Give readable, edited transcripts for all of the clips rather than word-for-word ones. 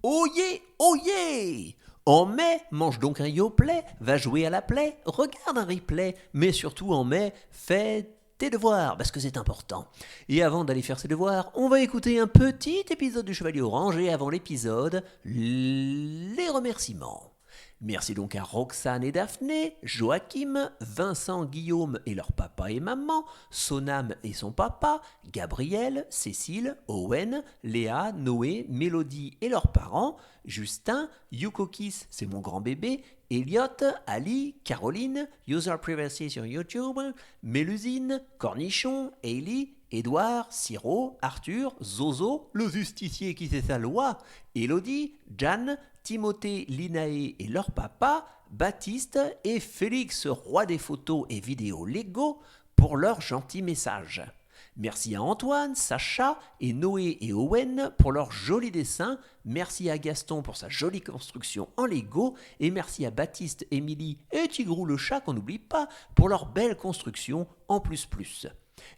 Oh yeah! En mai, mange donc un Yoplait, va jouer à la play, regarde un replay, mais surtout en mai, fais tes devoirs, parce que c'est important. Et avant d'aller faire ses devoirs, on va écouter un petit épisode du Chevalier Orange, et avant l'épisode, les remerciements. Merci donc à Roxane et Daphné, Joachim, Vincent, Guillaume et leur papa et maman, Sonam et son papa, Gabriel, Cécile, Owen, Léa, Noé, Mélodie et leurs parents, Justin, Yukokis, c'est mon grand bébé, Elliot, Ali, Caroline, User Privacy sur YouTube, Mélusine, Cornichon, Hailey, Édouard, Siro, Arthur, Zozo, le justicier qui sait sa loi, Elodie, Jan, Timothée, Linae et leur papa, Baptiste et Félix, roi des photos et vidéos Lego, pour leurs gentils messages. Merci à Antoine, Sacha et Noé et Owen pour leurs jolis dessins. Merci à Gaston pour sa jolie construction en Lego. Et merci à Baptiste, Émilie et Tigrou le chat qu'on n'oublie pas pour leur belle construction en plus.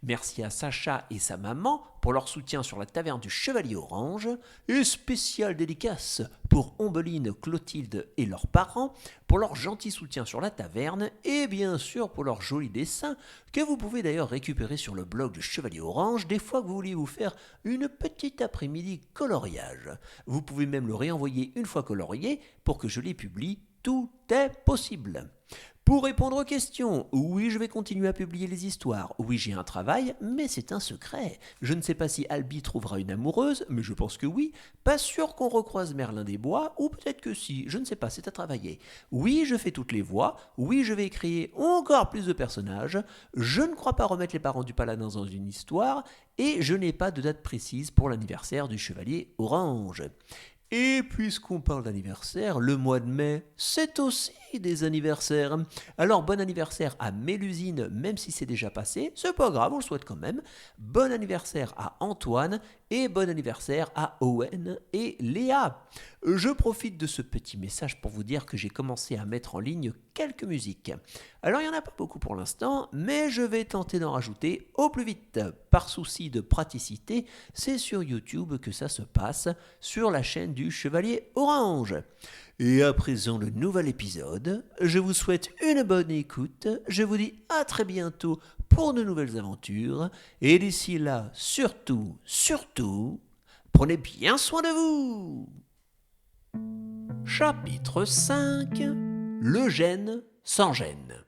Merci à Sacha et sa maman pour leur soutien sur la taverne du Chevalier Orange. Et spéciale dédicace pour Ombeline, Clotilde et leurs parents pour leur gentil soutien sur la taverne et bien sûr pour leurs jolis dessins que vous pouvez d'ailleurs récupérer sur le blog du Chevalier Orange des fois que vous voulez vous faire une petite après-midi coloriage. Vous pouvez même le réenvoyer une fois colorié pour que je les publie. Tout est possible. Pour répondre aux questions, oui, je vais continuer à publier les histoires. Oui, j'ai un travail, mais c'est un secret. Je ne sais pas si Albi trouvera une amoureuse, mais je pense que oui. Pas sûr qu'on recroise Merlin des Bois, ou peut-être que si, je ne sais pas, c'est à travailler. Oui, je fais toutes les voix. Oui, je vais créer encore plus de personnages. Je ne crois pas remettre les parents du paladin dans une histoire, et je n'ai pas de date précise pour l'anniversaire du Chevalier Orange. Et puisqu'on parle d'anniversaire, le mois de mai, c'est aussi des anniversaires. Alors bon anniversaire à Mélusine, même si c'est déjà passé, c'est pas grave, on le souhaite quand même. Bon anniversaire à Antoine et bon anniversaire à Owen et Léa. Je profite de ce petit message pour vous dire que j'ai commencé à mettre en ligne quelques musiques. Alors il n'y en a pas beaucoup pour l'instant, mais je vais tenter d'en rajouter au plus vite. Par souci de praticité, c'est sur YouTube que ça se passe, sur la chaîne du Chevalier Orange. Et à présent le nouvel épisode, je vous souhaite une bonne écoute, je vous dis à très bientôt pour de nouvelles aventures, et d'ici là, surtout, prenez bien soin de vous. Chapitre 5. Le gène sans gêne.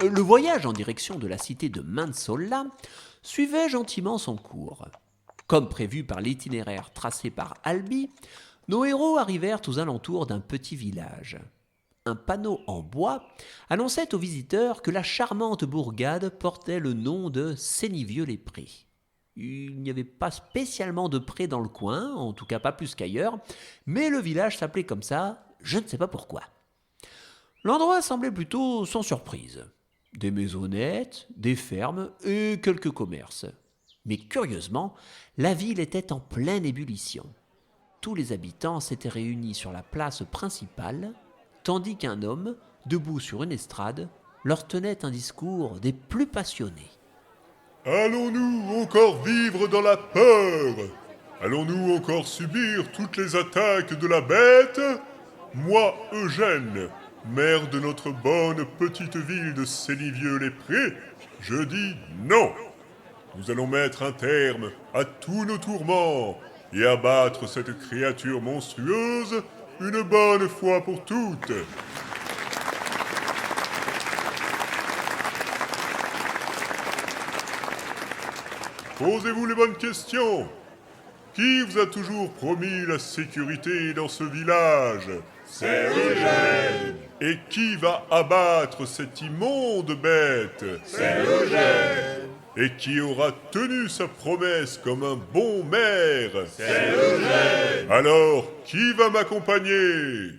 Le voyage en direction de la cité de Mansola suivait gentiment son cours. Comme prévu par l'itinéraire tracé par Albi, nos héros arrivèrent aux alentours d'un petit village. Un panneau en bois annonçait aux visiteurs que la charmante bourgade portait le nom de Sénivieux-les-Prés. Il n'y avait pas spécialement de prés dans le coin, en tout cas pas plus qu'ailleurs, mais le village s'appelait comme ça, je ne sais pas pourquoi. L'endroit semblait plutôt sans surprise. Des maisonnettes, des fermes et quelques commerces. Mais curieusement, la ville était en pleine ébullition. Tous les habitants s'étaient réunis sur la place principale, tandis qu'un homme, debout sur une estrade, leur tenait un discours des plus passionnés. Allons-nous encore vivre dans la peur? Allons-nous encore subir toutes les attaques de la bête? Moi, Eugène, maire de notre bonne petite ville de Sénivieux-les-Prés, je dis non. Nous allons mettre un terme à tous nos tourments et abattre cette créature monstrueuse une bonne fois pour toutes. Posez-vous les bonnes questions. Qui vous a toujours promis la sécurité dans ce village? C'est Eugène. Et qui va abattre cette immonde bête? C'est Eugène. Et qui aura tenu sa promesse comme un bon maire? C'est Eugène. Alors, qui va m'accompagner?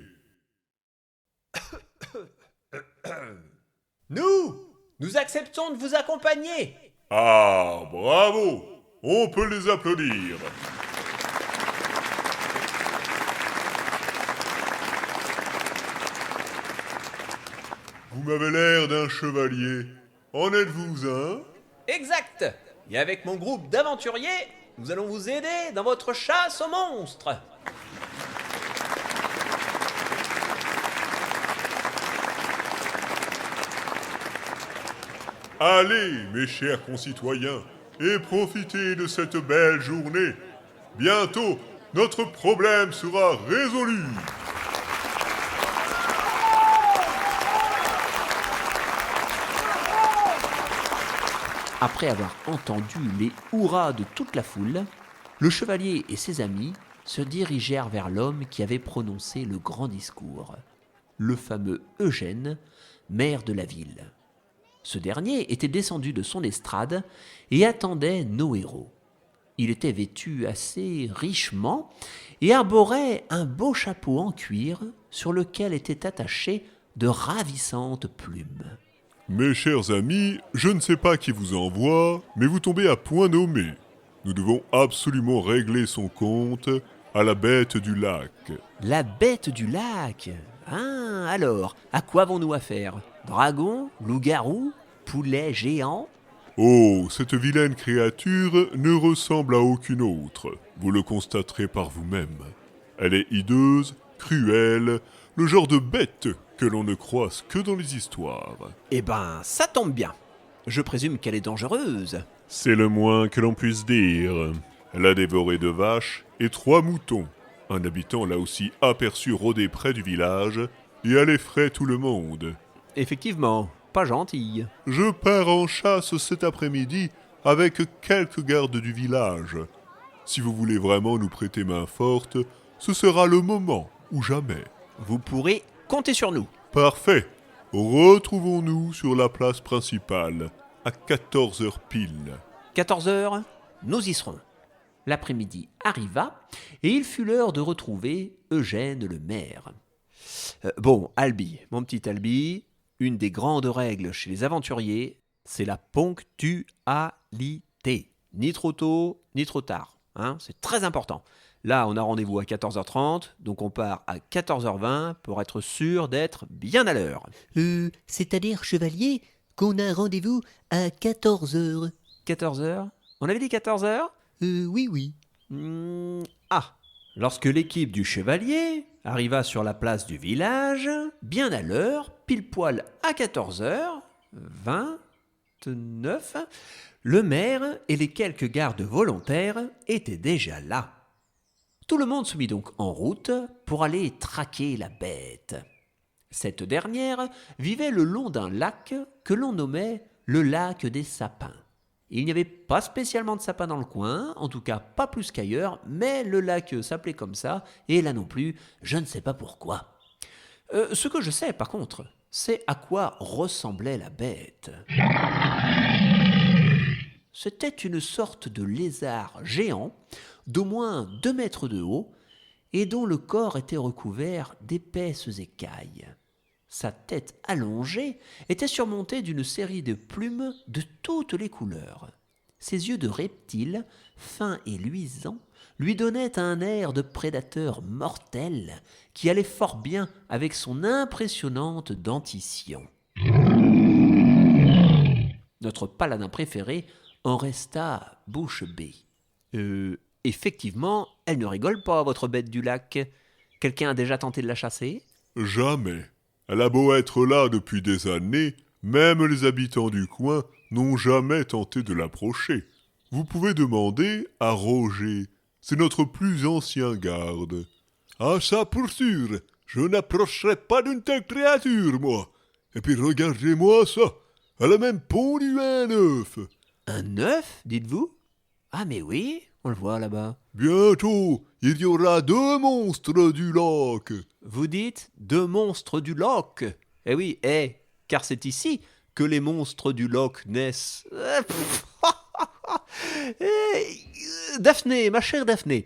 Nous acceptons de vous accompagner. Ah, bravo! On peut les applaudir. Vous m'avez l'air d'un chevalier. En êtes-vous un? Exact. Et avec mon groupe d'aventuriers, nous allons vous aider dans votre chasse aux monstres. Allez, mes chers concitoyens, et profitez de cette belle journée. Bientôt, notre problème sera résolu. Après avoir entendu les hurrahs de toute la foule, le chevalier et ses amis se dirigèrent vers l'homme qui avait prononcé le grand discours, le fameux Eugène, maire de la ville. Ce dernier était descendu de son estrade et attendait nos héros. Il était vêtu assez richement et arborait un beau chapeau en cuir sur lequel étaient attachées de ravissantes plumes. Mes chers amis, je ne sais pas qui vous envoie, mais vous tombez à point nommé. Nous devons absolument régler son compte à la bête du lac. La bête du lac. Ah, alors, à quoi avons-nous affaire? Dragon, loup-garou, poulet géant? Oh, cette vilaine créature ne ressemble à aucune autre. Vous le constaterez par vous-même. Elle est hideuse, cruelle, le genre de bête que l'on ne croise que dans les histoires. Eh ben, ça tombe bien. Je présume qu'elle est dangereuse. C'est le moins que l'on puisse dire. Elle a dévoré 2 vaches et 3 moutons. Un habitant l'a aussi aperçu rôder près du village et elle effraie tout le monde. Effectivement, pas gentille. Je pars en chasse cet après-midi avec quelques gardes du village. Si vous voulez vraiment nous prêter main forte, ce sera le moment ou jamais. Vous pourrez compter sur nous. Parfait. Retrouvons-nous sur la place principale à 14h pile. 14h, nous y serons. L'après-midi arriva et il fut l'heure de retrouver Eugène le maire. Bon, Albi, mon petit Albi, une des grandes règles chez les aventuriers, c'est la ponctualité. Ni trop tôt, ni trop tard. Hein, c'est très important. Là, on a rendez-vous à 14h30, donc on part à 14h20 pour être sûr d'être bien à l'heure. C'est-à-dire, chevalier, qu'on a rendez-vous à 14h. 14h? On avait dit 14h? Oui. Ah, lorsque l'équipe du chevalier arriva sur la place du village, bien à l'heure, pile poil à 14h29, le maire et les quelques gardes volontaires étaient déjà là. Tout le monde se mit donc en route pour aller traquer la bête. Cette dernière vivait le long d'un lac que l'on nommait le lac des sapins. Il n'y avait pas spécialement de sapins dans le coin, en tout cas pas plus qu'ailleurs, mais le lac s'appelait comme ça, et là non plus, je ne sais pas pourquoi. Ce que je sais par contre, c'est à quoi ressemblait la bête. C'était une sorte de lézard géant, d'au moins 2 mètres de haut, et dont le corps était recouvert d'épaisses écailles. Sa tête allongée était surmontée d'une série de plumes de toutes les couleurs. Ses yeux de reptile, fins et luisants, lui donnaient un air de prédateur mortel qui allait fort bien avec son impressionnante dentition. Notre paladin préféré en resta bouche bée. Effectivement, elle ne rigole pas, votre bête du lac. Quelqu'un a déjà tenté de la chasser? Jamais. Elle a beau être là depuis des années, même les habitants du coin n'ont jamais tenté de l'approcher. Vous pouvez demander à Roger, c'est notre plus ancien garde. Ah ça pour sûr, je n'approcherai pas d'une telle créature, moi. Et puis regardez-moi ça, elle a même pondu un œuf. Un œuf, dites-vous? Ah mais oui, on le voit là-bas. Bientôt, il y aura 2 monstres du lac. Vous dites 2 monstres du lac? Eh oui, car c'est ici que les monstres du lac naissent. Daphné, ma chère Daphné,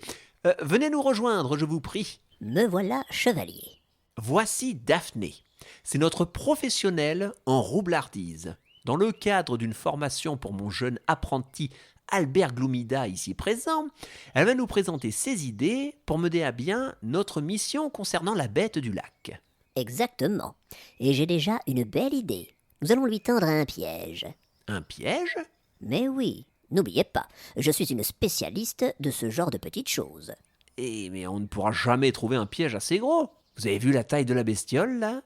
venez nous rejoindre, je vous prie. Me voilà chevalier. Voici Daphné. C'est notre professionnelle en roublardise. Dans le cadre d'une formation pour mon jeune apprenti Albert Gloumida, ici présent, elle va nous présenter ses idées pour mener à bien notre mission concernant la bête du lac. Exactement. Et j'ai déjà une belle idée. Nous allons lui tendre un piège. Un piège? Mais oui, n'oubliez pas, je suis une spécialiste de ce genre de petites choses. Mais on ne pourra jamais trouver un piège assez gros. Vous avez vu la taille de la bestiole, là?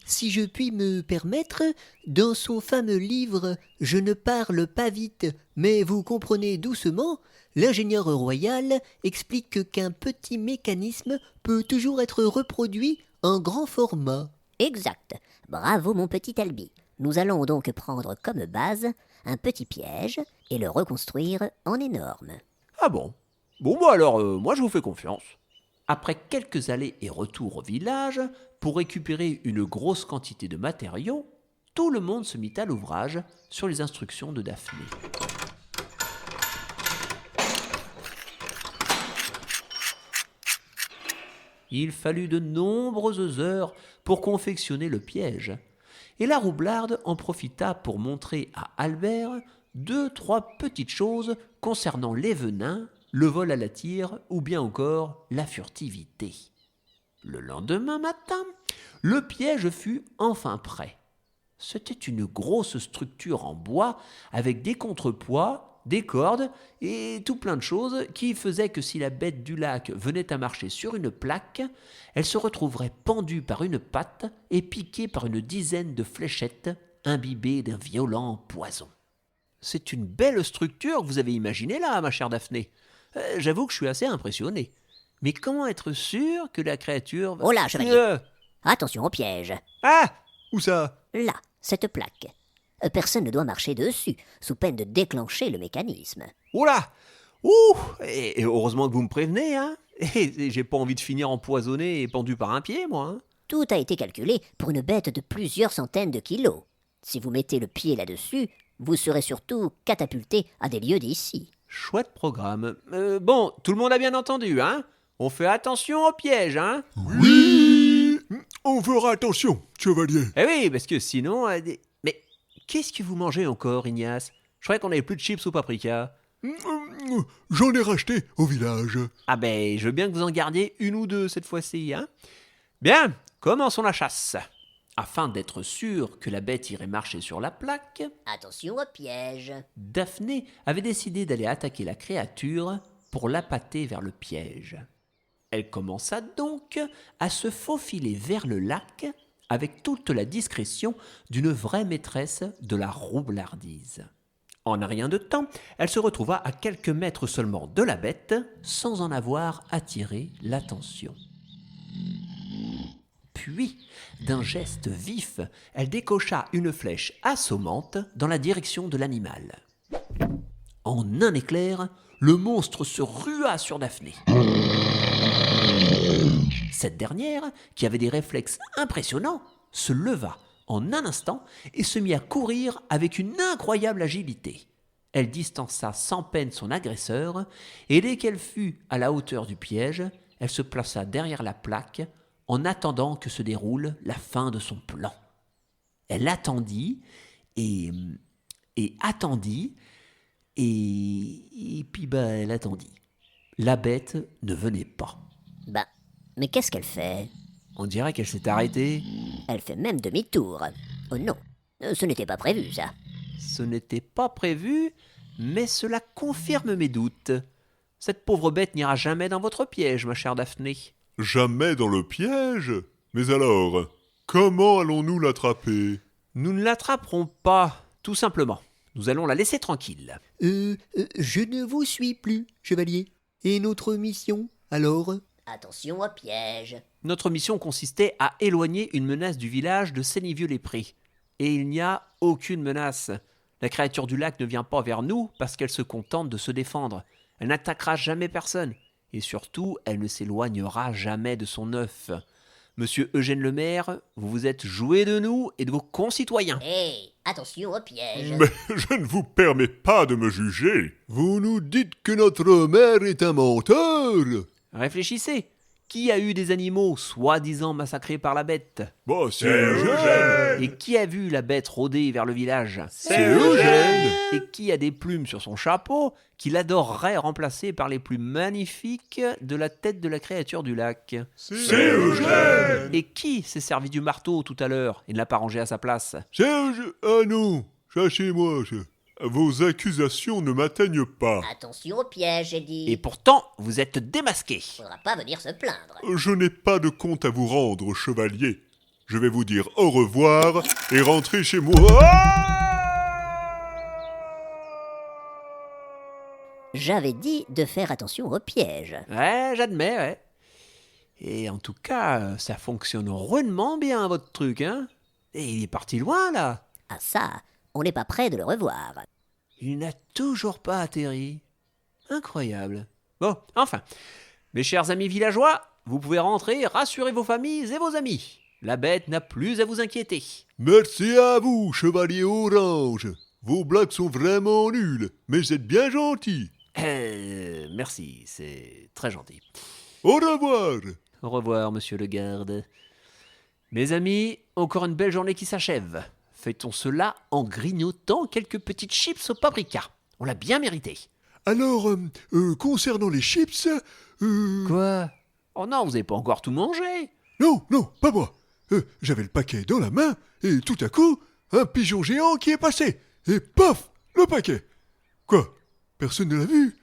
Si je puis me permettre, dans son fameux livre « Je ne parle pas vite, mais vous comprenez doucement », l'ingénieur royal explique qu'un petit mécanisme peut toujours être reproduit en grand format. Exact. Bravo mon petit Albi. Nous allons donc prendre comme base un petit piège et le reconstruire en énorme. Ah bon? Bon, bah alors, moi je vous fais confiance. Après quelques allers et retours au village, pour récupérer une grosse quantité de matériaux, tout le monde se mit à l'ouvrage sur les instructions de Daphné. Il fallut de nombreuses heures pour confectionner le piège, et la roublarde en profita pour montrer à Albert 2-3 petites choses concernant les venins, le vol à la tire ou bien encore la furtivité. Le lendemain matin, le piège fut enfin prêt. C'était une grosse structure en bois avec des contrepoids, des cordes et tout plein de choses qui faisaient que si la bête du lac venait à marcher sur une plaque, elle se retrouverait pendue par une patte et piquée par une dizaine de fléchettes imbibées d'un violent poison. C'est une belle structure que vous avez imaginée là, ma chère Daphné. J'avoue que je suis assez impressionné. Mais comment être sûr que la créature va... Oh là, chevalier. Attention au piège. Ah! Où ça? Là, cette plaque. Personne ne doit marcher dessus, sous peine de déclencher le mécanisme. Oh là! Ouh! Et heureusement que vous me prévenez, hein? Et j'ai pas envie de finir empoisonné et pendu par un pied, moi, hein? Tout a été calculé pour une bête de plusieurs centaines de kilos. Si vous mettez le pied là-dessus, vous serez surtout catapulté à des lieux d'ici. Chouette programme. Bon, tout le monde a bien entendu, hein? On fait attention au piège, hein? Oui! On fera attention, chevalier. Eh oui, parce que sinon... Mais qu'est-ce que vous mangez encore, Ignace? Je croyais qu'on avait plus de chips au paprika. J'en ai racheté au village. Ah ben, je veux bien que vous en gardiez une ou deux cette fois-ci, hein? Bien, commençons la chasse. Afin d'être sûr que la bête irait marcher sur la plaque, Attention au piège. Daphné avait décidé d'aller attaquer la créature pour l'appâter vers le piège. Elle commença donc à se faufiler vers le lac avec toute la discrétion d'une vraie maîtresse de la roublardise. En un rien de temps, elle se retrouva à quelques mètres seulement de la bête, sans en avoir attiré l'attention. Puis, d'un geste vif, elle décocha une flèche assommante dans la direction de l'animal. En un éclair, le monstre se rua sur Daphné. Cette dernière, qui avait des réflexes impressionnants, se leva en un instant et se mit à courir avec une incroyable agilité. Elle distança sans peine son agresseur, et dès qu'elle fut à la hauteur du piège, elle se plaça derrière la plaque en attendant que se déroule la fin de son plan. Elle attendit et attendit, et puis elle attendit. La bête ne venait pas. Mais qu'est-ce qu'elle fait? On dirait qu'elle s'est arrêtée. Elle fait même demi-tour. Oh non, ce n'était pas prévu, ça. Ce n'était pas prévu, mais cela confirme mes doutes. Cette pauvre bête n'ira jamais dans votre piège, ma chère Daphné. Jamais dans le piège? Mais alors, comment allons-nous l'attraper? Nous ne l'attraperons pas, tout simplement. Nous allons la laisser tranquille. Je ne vous suis plus, chevalier. Et notre mission, alors? Attention au piège. Notre mission consistait à éloigner une menace du village de Sénivieux-les-Prés. Et il n'y a aucune menace. La créature du lac ne vient pas vers nous parce qu'elle se contente de se défendre. Elle n'attaquera jamais personne. Et surtout, elle ne s'éloignera jamais de son œuf. Monsieur Eugène le maire, vous vous êtes joué de nous et de vos concitoyens. Hé, attention au piège. Mais je ne vous permets pas de me juger. Vous nous dites que notre maire est un menteur? Réfléchissez. Qui a eu des animaux soi-disant massacrés par la bête? Bah, c'est Eugène. Et qui a vu la bête rôder vers le village? C'est Eugène. Et qui a des plumes sur son chapeau qu'il adorerait remplacer par les plus magnifiques de la tête de la créature du lac? C'est Eugène. Et qui s'est servi du marteau tout à l'heure et ne l'a pas rangé à sa place? Ah non, sachez-moi, vos accusations ne m'atteignent pas. Attention au piège, j'ai dit. Et pourtant, vous êtes démasqué. Faudra pas venir se plaindre. Je n'ai pas de compte à vous rendre, chevalier. Je vais vous dire au revoir et rentrer chez moi. J'avais dit de faire attention au piège. Ouais, j'admets, ouais. Et en tout cas, ça fonctionne rudement bien, votre truc, hein? Et il est parti loin, là. Ah ça, on n'est pas près de le revoir. Il n'a toujours pas atterri. Incroyable. Bon, enfin, mes chers amis villageois, vous pouvez rentrer, rassurer vos familles et vos amis. La bête n'a plus à vous inquiéter. Merci à vous, chevalier orange. Vos blagues sont vraiment nulles, mais vous êtes bien gentil. Merci, c'est très gentil. Au revoir. Au revoir, monsieur le garde. Mes amis, encore une belle journée qui s'achève. Fêtons cela en grignotant quelques petites chips au paprika. On l'a bien mérité. Alors, concernant les chips, Quoi? Oh non, vous n'avez pas encore tout mangé. Non, pas moi. J'avais le paquet dans la main, et tout à coup, un pigeon géant qui est passé. Et paf, le paquet. Quoi? Personne ne l'a vu?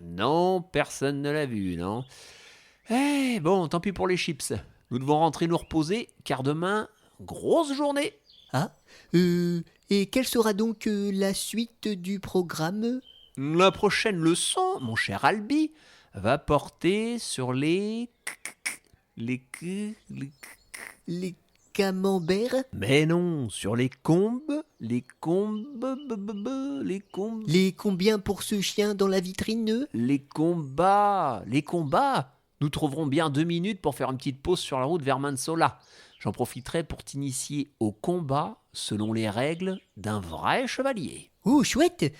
Non, personne ne l'a vu, non. Eh, bon, tant pis pour les chips. Nous devons rentrer nous reposer, car demain, grosse journée. Ah, et quelle sera donc la suite du programme? La prochaine leçon, mon cher Albi, va porter sur les... Les camemberts? Mais non, sur les combes, les Les combien pour ce chien dans la vitrine? les combats. Nous trouverons bien 2 minutes pour faire une petite pause sur la route vers Mansola. J'en profiterai pour t'initier au combat selon les règles d'un vrai chevalier. Oh, chouette!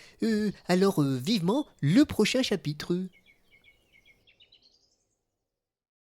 Alors vivement le prochain chapitre.